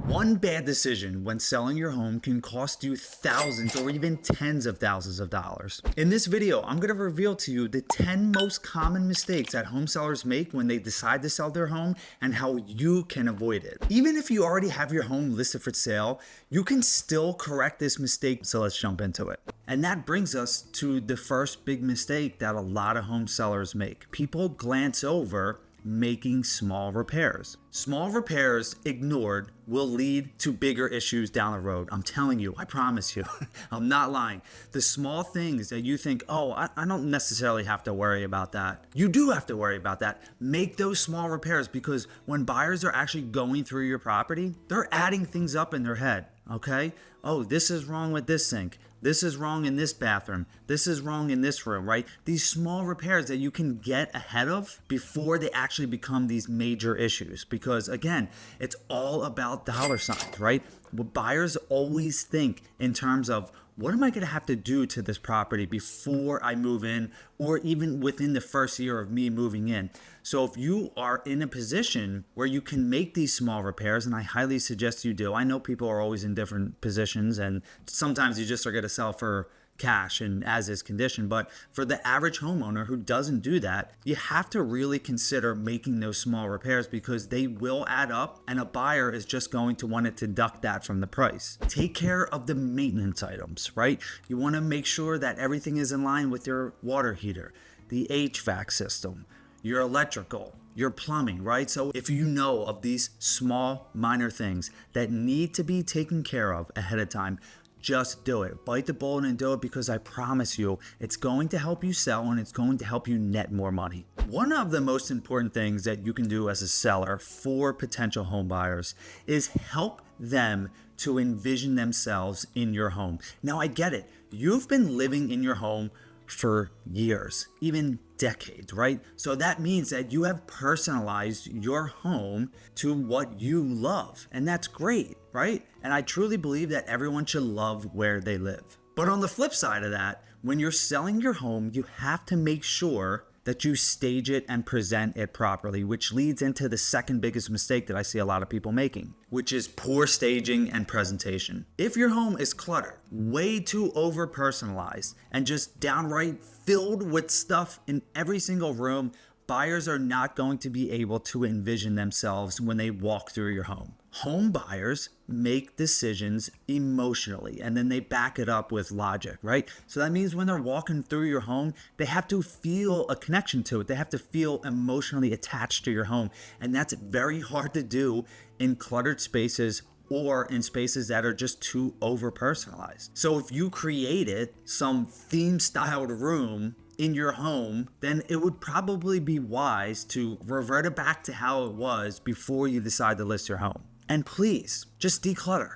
One bad decision when selling your home can cost you thousands or even tens of thousands of dollars. In this video, I'm going to reveal to you the 10 most common mistakes that home sellers make when they decide to sell their home and how you can avoid it. Even if you already have your home listed for sale, you can still correct this mistake. So let's jump into it. And that brings us to the first big mistake that a lot of home sellers make. People glance over making small repairs. Small repairs ignored will lead to bigger issues down the road. I'm telling you, I promise you. I'm not lying. The small things that you think, oh, I don't necessarily have to worry about that. You do have to worry about that. Make those small repairs, because when buyers are actually going through your property, they're adding things up in their head. Okay? Oh, this is wrong with this sink. This is wrong in this bathroom. This is wrong in this room, right? These small repairs that you can get ahead of before they actually become these major issues. Because again, it's all about dollar signs, right? What buyers always think in terms of, what am I going to have to do to this property before I move in, or even within the first year of me moving in? So if you are in a position where you can make these small repairs, and I highly suggest you do. I know people are always in different positions, and sometimes you just are going to sell for cash and as is condition. But for the average homeowner who doesn't do that, you have to really consider making those small repairs, because they will add up and a buyer is just going to want to deduct that from the price. Take care of the maintenance items, right? You want to make sure that everything is in line with your water heater, the HVAC system, your electrical, your plumbing, right? So if you know of these small minor things that need to be taken care of ahead of time, just do it. Bite the bullet and do it, because I promise you, it's going to help you sell and it's going to help you net more money. One of the most important things that you can do as a seller for potential home buyers is help them to envision themselves in your home. Now, I get it. You've been living in your home for years, even decades, right? So that means that you have personalized your home to what you love, and that's great, right? And I truly believe that everyone should love where they live. But on the flip side of that, when you're selling your home, you have to make sure that you stage it and present it properly, which leads into the second biggest mistake that I see a lot of people making, which is poor staging and presentation. If your home is cluttered, way too over personalized, and just downright filled with stuff in every single room, buyers are not going to be able to envision themselves when they walk through your home. Home buyers make decisions emotionally, and then they back it up with logic, right? So that means when they're walking through your home, they have to feel a connection to it. They have to feel emotionally attached to your home. And that's very hard to do in cluttered spaces or in spaces that are just too over personalized. So if you created some theme styled room in your home, then it would probably be wise to revert it back to how it was before you decide to list your home. And please, just declutter.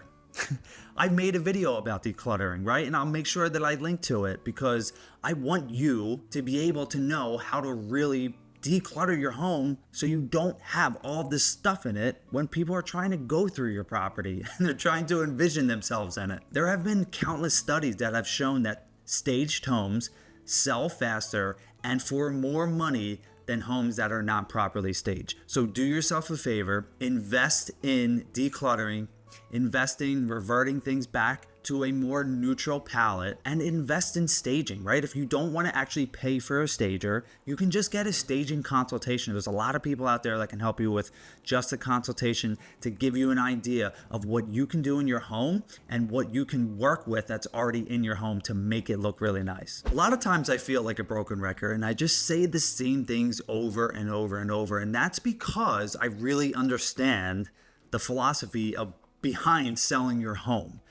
I've made a video about decluttering, right? And I'll make sure that I link to it, because I want you to be able to know how to really declutter your home so you don't have all this stuff in it when people are trying to go through your property and they're trying to envision themselves in it. There have been countless studies that have shown that staged homes sell faster and for more money than homes that are not properly staged. So do yourself a favor, invest in decluttering, invest in reverting things back to a more neutral palette, and invest in staging, right? If you don't want to actually pay for a stager, you can just get a staging consultation. There's a lot of people out there that can help you with just a consultation to give you an idea of what you can do in your home and what you can work with that's already in your home to make it look really nice. A lot of times I feel like a broken record and I just say the same things over and over and over, and that's because I really understand the philosophy of behind selling your home.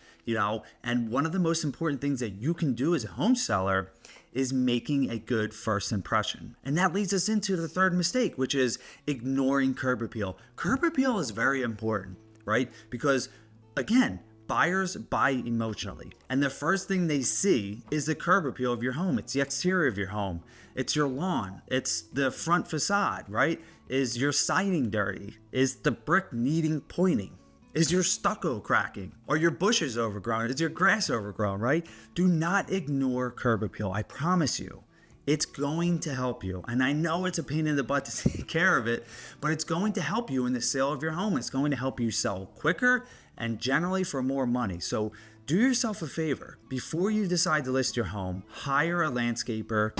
And one of the most important things that you can do as a home seller is making a good first impression. And that leads us into the third mistake, which is ignoring curb appeal. Curb appeal is very important, right? Because again, buyers buy emotionally. And the first thing they see is the curb appeal of your home. It's the exterior of your home. It's your lawn. It's the front facade, right? Is your siding dirty? Is the brick needing pointing? Is your stucco cracking? Are your bushes overgrown? Is your grass overgrown, right? Do not ignore curb appeal. I promise you, It's going to help you. And I know it's a pain in the butt to take care of it, but it's going to help you in the sale of your home. It's going to help you sell quicker and generally for more money. So do yourself a favor. Before you decide to list your home, hire a landscaper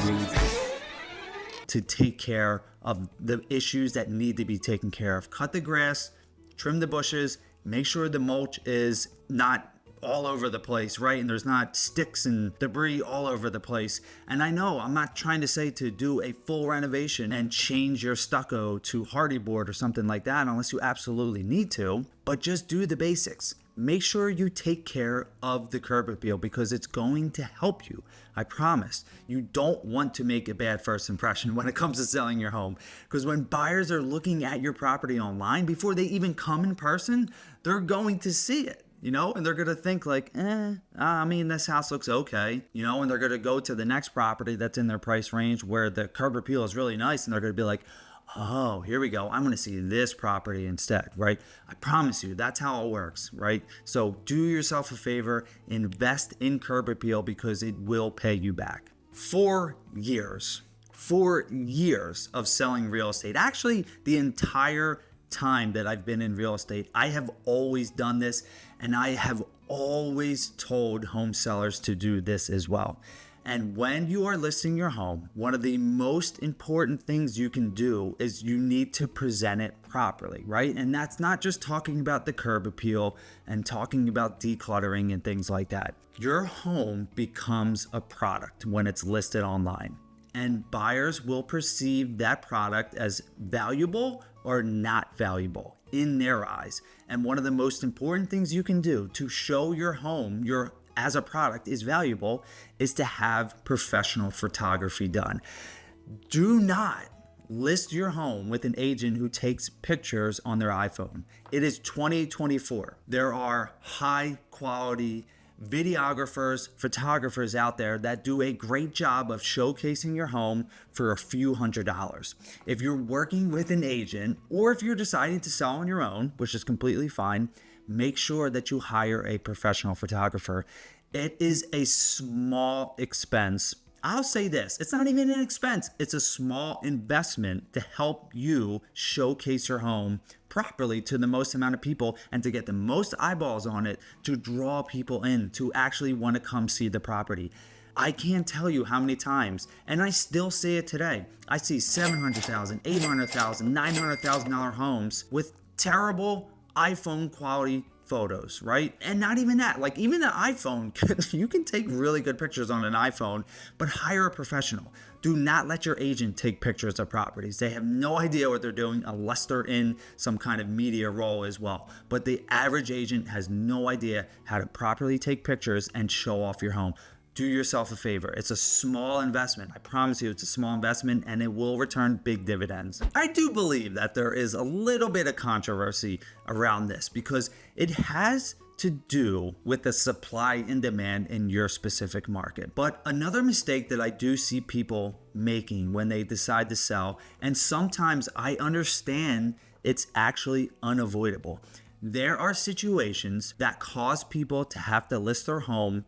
to take care of the issues that need to be taken care of. Cut the grass, trim the bushes, make sure the mulch is not all over the place, right? And there's not sticks and debris all over the place. And I know I'm not trying to say to do a full renovation and change your stucco to hardy board or something like that unless you absolutely need to, but just do the basics. Make sure you take care of the curb appeal because it's going to help you. I promise. You don't want to make a bad first impression when it comes to selling your home, because when buyers are looking at your property online before they even come in person, they're going to see it. And they're going to think like, this house looks okay, and they're going to go to the next property that's in their price range where the curb appeal is really nice. And they're going to be like, oh, here we go. I'm going to see this property instead, right? I promise you, that's how it works, right? So do yourself a favor, invest in curb appeal because it will pay you back. 4 years of selling real estate. Actually, the entire time that I've been in real estate, I have always done this, and I have always told home sellers to do this as well. And when you are listing your home, one of the most important things you can do is you need to present it properly, right? And that's not just talking about the curb appeal and talking about decluttering and things like that. Your home becomes a product when it's listed online, and buyers will perceive that product as valuable or not valuable in their eyes. And one of the most important things you can do to show your home, as a product is valuable, is to have professional photography done. Do not list your home with an agent who takes pictures on their iPhone. It is 2024. There are high quality videographers, photographers out there that do a great job of showcasing your home for a few $100s. If you're working with an agent, or if you're deciding to sell on your own, which is completely fine, make sure that you hire a professional photographer. It is a small expense. I'll say this, it's not even an expense. It's a small investment to help you showcase your home properly to the most amount of people and to get the most eyeballs on it, to draw people in to actually want to come see the property. I can't tell you how many times, and I still see it today. I see $700,000, $800,000, $900,000 homes with terrible iPhone quality photos, right? And not even that, like even the iPhone, you can take really good pictures on an iPhone, but hire a professional. Do not let your agent take pictures of properties. They have no idea what they're doing unless they're in some kind of media role as well. But the average agent has no idea how to properly take pictures and show off your home. Do yourself a favor. It's a small investment. I promise you it's a small investment, and it will return big dividends. I do believe that there is a little bit of controversy around this because it has to do with the supply and demand in your specific market. But another mistake that I do see people making when they decide to sell, and sometimes I understand it's actually unavoidable. There are situations that cause people to have to list their home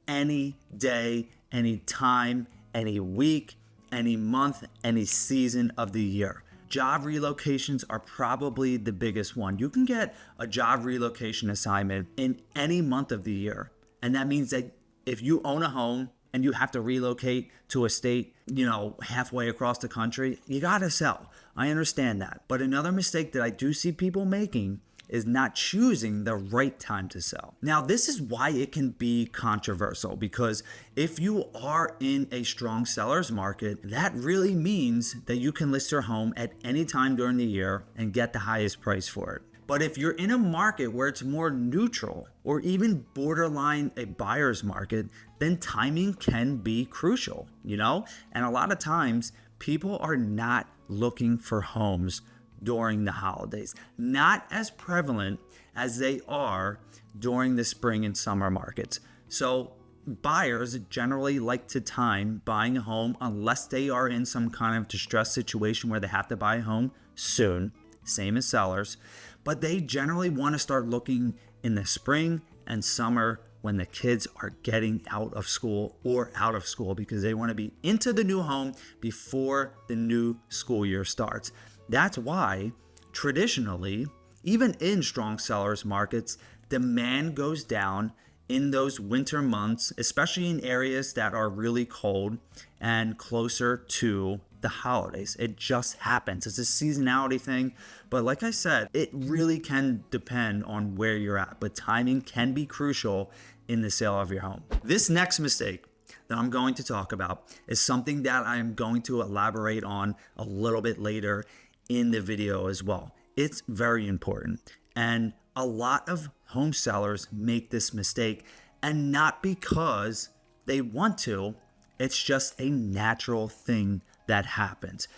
any day, any time, any week, any month, any season of the year. Job relocations are probably the biggest one. You can get a job relocation assignment in any month of the year. And that means that if you own a home and you have to relocate to a state, halfway across the country, you gotta sell. I understand that. But another mistake that I do see people making is not choosing the right time to sell. Now, this is why it can be controversial, because if you are in a strong seller's market, that really means that you can list your home at any time during the year and get the highest price for it. But if you're in a market where it's more neutral or even borderline a buyer's market, then timing can be crucial, And a lot of times people are not looking for homes during the holidays, not as prevalent as they are during the spring and summer markets. So buyers generally like to time buying a home unless they are in some kind of distressed situation where they have to buy a home soon, same as sellers, but they generally want to start looking in the spring and summer when the kids are getting out of school because they want to be into the new home before the new school year starts. That's why traditionally, even in strong sellers markets, demand goes down in those winter months, especially in areas that are really cold and closer to the holidays. It just happens. It's a seasonality thing. But like I said, it really can depend on where you're at. But timing can be crucial in the sale of your home. This next mistake that I'm going to talk about is something that I'm going to elaborate on a little bit later in the video as well. It's very important. And a lot of home sellers make this mistake, and not because they want to, it's just a natural thing that happens.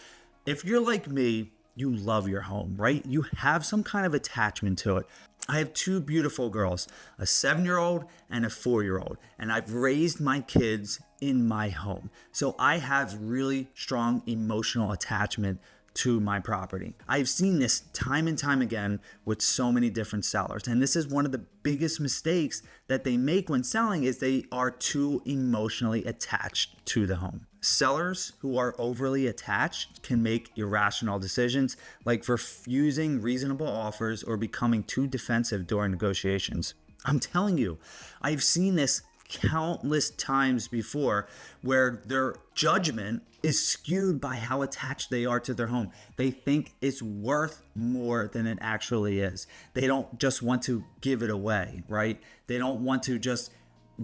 If you're like me, you love your home, right? You have some kind of attachment to it. I have two beautiful girls, a 7-year-old and a 4-year-old, and I've raised my kids in my home. So I have really strong emotional attachment to my property. I've seen this time and time again with so many different sellers. And this is one of the biggest mistakes that they make when selling, is they are too emotionally attached to the home. Sellers who are overly attached can make irrational decisions, like refusing reasonable offers or becoming too defensive during negotiations. I'm telling you, I've seen this countless times before, where their judgment is skewed by how attached they are to their home. They think it's worth more than it actually is. They don't just want to give it away, right? They don't want to just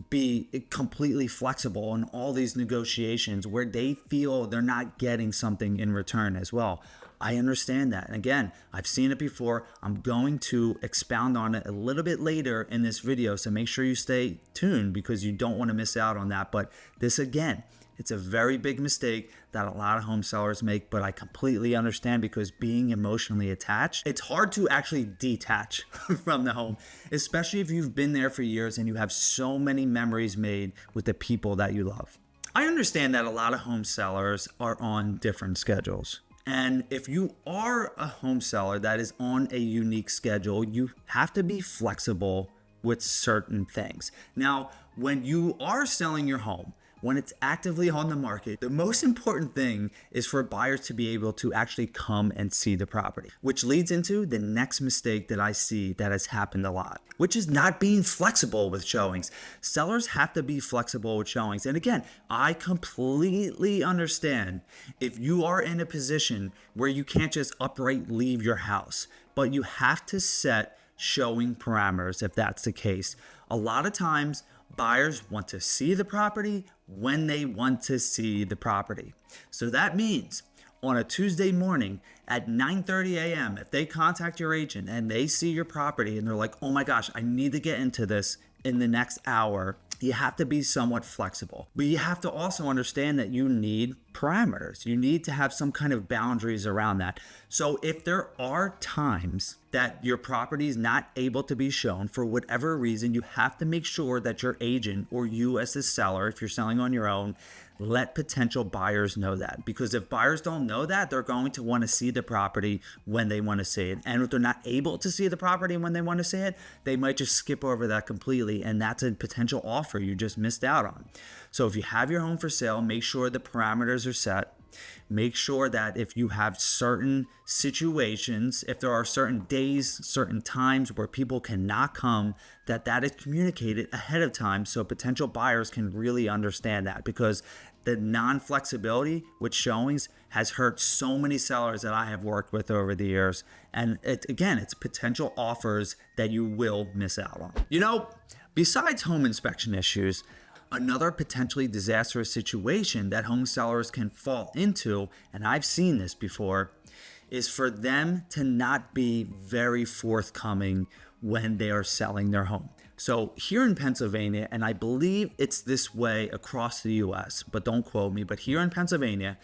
be completely flexible in all these negotiations where they feel they're not getting something in return as well. I understand that. And again, I've seen it before. I'm going to expound on it a little bit later in this video, so make sure you stay tuned because you don't want to miss out on that. But this, again, it's a very big mistake that a lot of home sellers make, but I completely understand, because being emotionally attached, it's hard to actually detach from the home, especially if you've been there for years and you have so many memories made with the people that you love. I understand that a lot of home sellers are on different schedules. And if you are a home seller that is on a unique schedule, you have to be flexible with certain things. Now, when you are selling your home, when it's actively on the market, the most important thing is for buyers to be able to actually come and see the property, which leads into the next mistake that I see that has happened a lot, which is not being flexible with showings. Sellers have to be flexible with showings. And again, I completely understand if you are in a position where you can't just upright leave your house, but you have to set showing parameters if that's the case. A lot of times, buyers want to see the property when they want to see the property. So that means on a Tuesday morning at 9:30 a.m., if they contact your agent and they see your property and they're like, oh my gosh, I need to get into this in the next hour, you have to be somewhat flexible. But you have to also understand that you need parameters. You need to have some kind of boundaries around that. So if there are times that your property is not able to be shown for whatever reason, you have to make sure that your agent or you as the seller, if you're selling on your own, let potential buyers know that. Because if buyers don't know that, they're going to want to see the property when they want to see it. And if they're not able to see the property when they want to see it, they might just skip over that completely. And that's a potential offer you just missed out on. So if you have your home for sale, make sure the parameters are set. Make sure that if you have certain situations, if there are certain days, certain times where people cannot come, that is communicated ahead of time so potential buyers can really understand that. Because the non-flexibility with showings has hurt so many sellers that I have worked with over the years. And it's potential offers that you will miss out on. You know, besides home inspection issues, another potentially disastrous situation that home sellers can fall into, and I've seen this before, is for them to not be very forthcoming when they are selling their home. So here in Pennsylvania, and I believe it's this way across the US, but don't quote me, but here in Pennsylvania,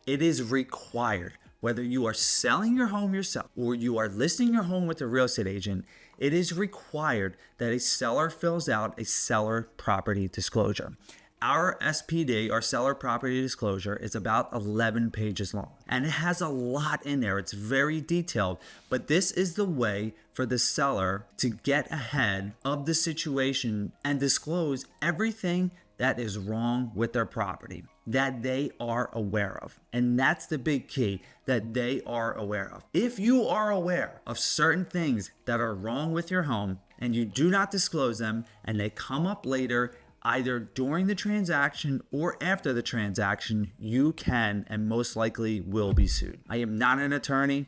it is required, whether you are selling your home yourself or you are listing your home with a real estate agent, it is required that a seller fills out a seller property disclosure. Our SPD, our seller property disclosure, is about 11 pages long, and it has a lot in there. It's very detailed, but this is the way for the seller to get ahead of the situation and disclose everything that is wrong with their property that they are aware of. And that's the big key, that they are aware of. If you are aware of certain things that are wrong with your home and you do not disclose them and they come up later, either during the transaction or after the transaction, you can and most likely will be sued. I am not an attorney.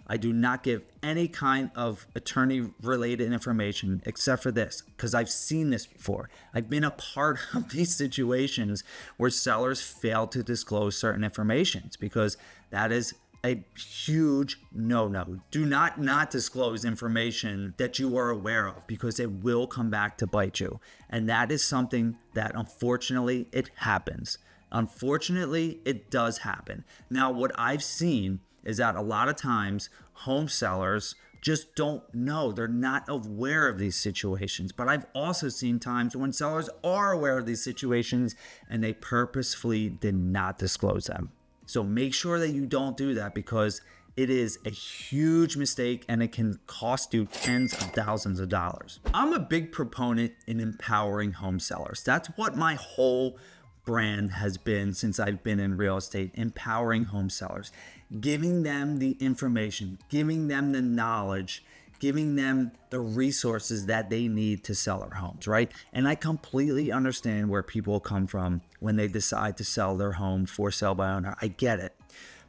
I do not give any kind of attorney-related information except for this, because I've seen this before. I've been a part of these situations where sellers fail to disclose certain information, because that is a huge no-no. Do not disclose information that you are aware of, because it will come back to bite you. And that is something that unfortunately it happens. Unfortunately, it does happen. Now, what I've seen is that a lot of times home sellers just don't know. They're not aware of these situations. But I've also seen times when sellers are aware of these situations and they purposefully did not disclose them. So make sure that you don't do that, because it is a huge mistake and it can cost you tens of thousands of dollars. I'm a big proponent in empowering home sellers. That's what my whole brand has been since I've been in real estate, empowering home sellers, giving them the information, giving them the knowledge, giving them the resources that they need to sell their homes, right? And I completely understand where people come from when they decide to sell their home for sale by owner. I get it.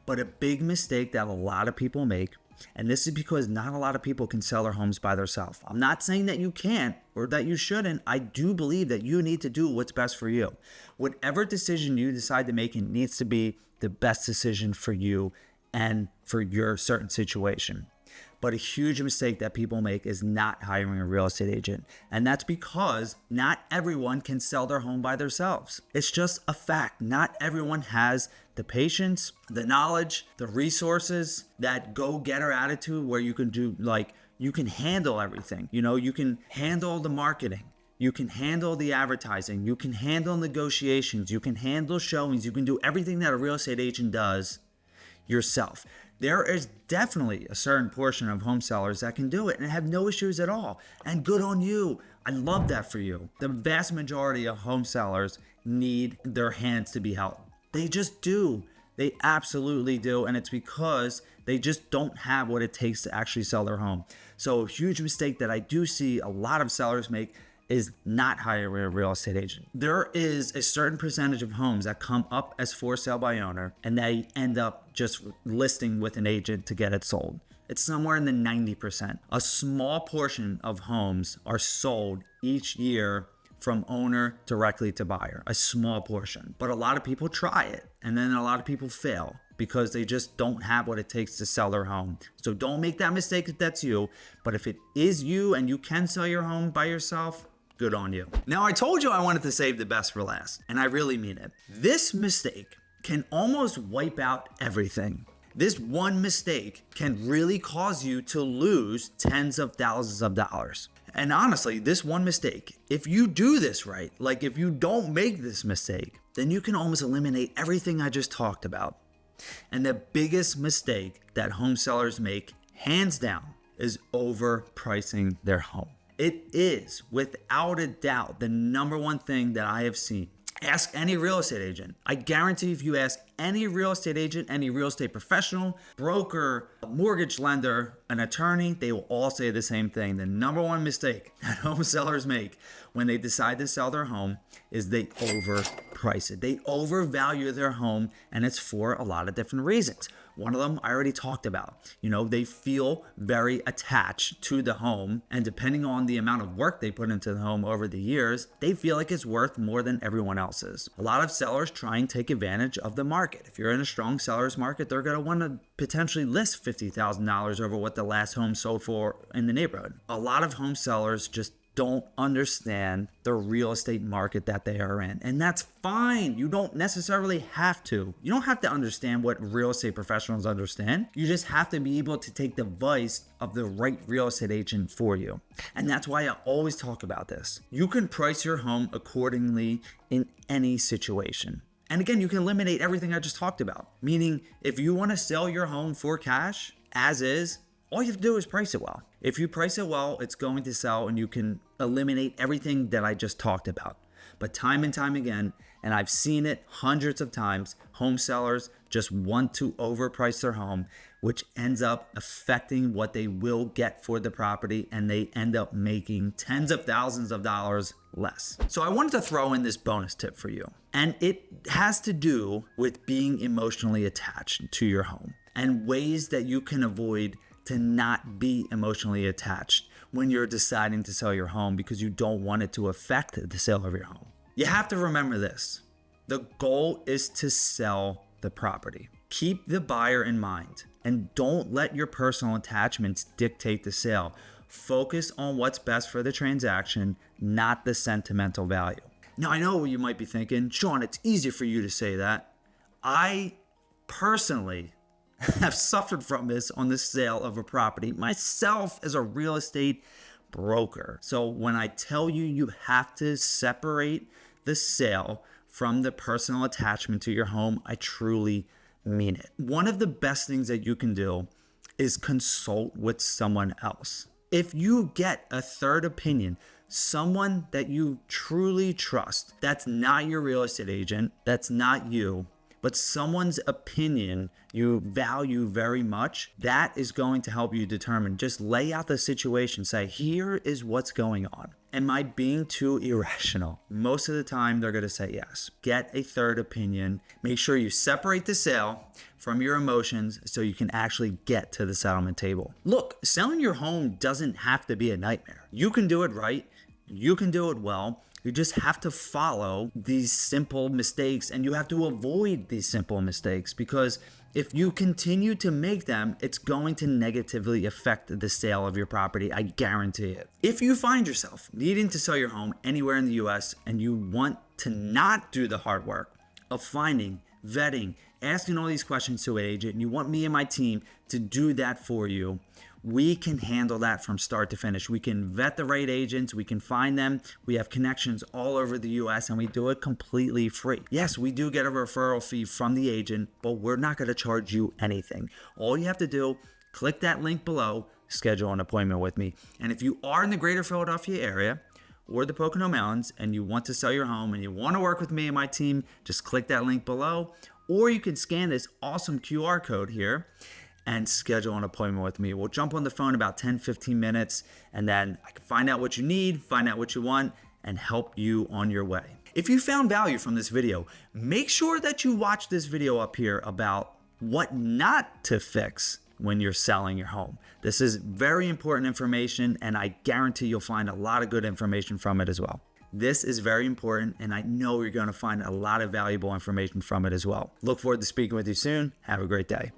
But a big mistake that a lot of people make, and this is because not a lot of people can sell their homes by themselves. I'm not saying that you can't or that you shouldn't. I do believe that you need to do what's best for you. Whatever decision you decide to make, it needs to be the best decision for you and for your certain situation. But a huge mistake that people make is not hiring a real estate agent. And that's because not everyone can sell their home by themselves. It's just a fact. Not everyone has the patience, the knowledge, the resources, that go-getter attitude where you can do, you can handle everything. You can handle the marketing. You can handle the advertising. You can handle negotiations. You can handle showings. You can do everything that a real estate agent does yourself. There is definitely a certain portion of home sellers that can do it and have no issues at all. And good on you. I love that for you. The vast majority of home sellers need their hands to be held. They just do. They absolutely do. And it's because they just don't have what it takes to actually sell their home. So a huge mistake that I do see a lot of sellers make is not hiring a real estate agent. There is a certain percentage of homes that come up as for sale by owner and they end up just listing with an agent to get it sold. It's somewhere in the 90%. A small portion of homes are sold each year from owner directly to buyer, a small portion. But a lot of people try it and then a lot of people fail because they just don't have what it takes to sell their home. So don't make that mistake if that's you. But if it is you and you can sell your home by yourself, good on you. Now, I told you I wanted to save the best for last, and I really mean it. This mistake can almost wipe out everything. This one mistake can really cause you to lose tens of thousands of dollars. And honestly, this one mistake, if you do this right, like if you don't make this mistake, then you can almost eliminate everything I just talked about. And the biggest mistake that home sellers make, hands down, is overpricing their home. It is, without a doubt, the number one thing that I have seen. Ask any real estate agent. I guarantee if you ask any real estate agent, any real estate professional, broker, mortgage lender, an attorney, they will all say the same thing. The number one mistake that home sellers make when they decide to sell their home is they overprice it. They overvalue their home, and it's for a lot of different reasons. One of them I already talked about. They feel very attached to the home, and depending on the amount of work they put into the home over the years, they feel like it's worth more than everyone else's. A lot of sellers try and take advantage of the market. If you're in a strong seller's market, they're going to want to potentially list $50,000 over what the last home sold for in the neighborhood. A lot of home sellers just don't understand the real estate market that they are in. And that's fine. You don't necessarily have to. You don't have to understand what real estate professionals understand. You just have to be able to take the advice of the right real estate agent for you. And that's why I always talk about this. You can price your home accordingly in any situation. And again, you can eliminate everything I just talked about. Meaning, if you want to sell your home for cash, as is, all you have to do is price it well. If you price it well, it's going to sell and you can eliminate everything that I just talked about. But time and time again, and I've seen it hundreds of times, home sellers just want to overprice their home, which ends up affecting what they will get for the property, and they end up making tens of thousands of dollars less. So I wanted to throw in this bonus tip for you. And it has to do with being emotionally attached to your home and ways that you can avoid to not be emotionally attached when you're deciding to sell your home because you don't want it to affect the sale of your home. You have to remember this. The goal is to sell the property. Keep the buyer in mind and don't let your personal attachments dictate the sale. Focus on what's best for the transaction, not the sentimental value. Now, I know you might be thinking, Shawn, it's easy for you to say that. I personally have suffered from this on the sale of a property myself as a real estate broker. So when I tell you, you have to separate the sale from the personal attachment to your home, I truly mean it. One of the best things that you can do is consult with someone else. If you get a third opinion, someone that you truly trust, that's not your real estate agent, that's not you, but someone's opinion you value very much, that is going to help you determine. Just lay out the situation. Say, here is what's going on. Am I being too irrational? Most of the time, they're going to say yes. Get a third opinion. Make sure you separate the sale from your emotions so you can actually get to the settlement table. Look, selling your home doesn't have to be a nightmare. You can do it right. You can do it well. You just have to follow these simple mistakes, and you have to avoid these simple mistakes, because if you continue to make them, it's going to negatively affect the sale of your property. I guarantee it. If you find yourself needing to sell your home anywhere in the US and you want to not do the hard work of finding, vetting, asking all these questions to an agent, and you want me and my team to do that for you, we can handle that from start to finish. We can vet the right agents. We can find them. We have connections all over the US, and we do it completely free. Yes, we do get a referral fee from the agent, but we're not going to charge you anything. All you have to do, click that link below, schedule an appointment with me. And if you are in the greater Philadelphia area or the Pocono Mountains and you want to sell your home and you want to work with me and my team, just click that link below, or you can scan this awesome QR code here and schedule an appointment with me. We'll jump on the phone about 10-15 minutes, and then I can find out what you need, find out what you want, and help you on your way. If you found value from this video, make sure that you watch this video up here about what not to fix when you're selling your home. This is very important information, and I guarantee you'll find a lot of good information from it as well. This is very important, and I know you're going to find a lot of valuable information from it as well. Look forward to speaking with you soon. Have a great day.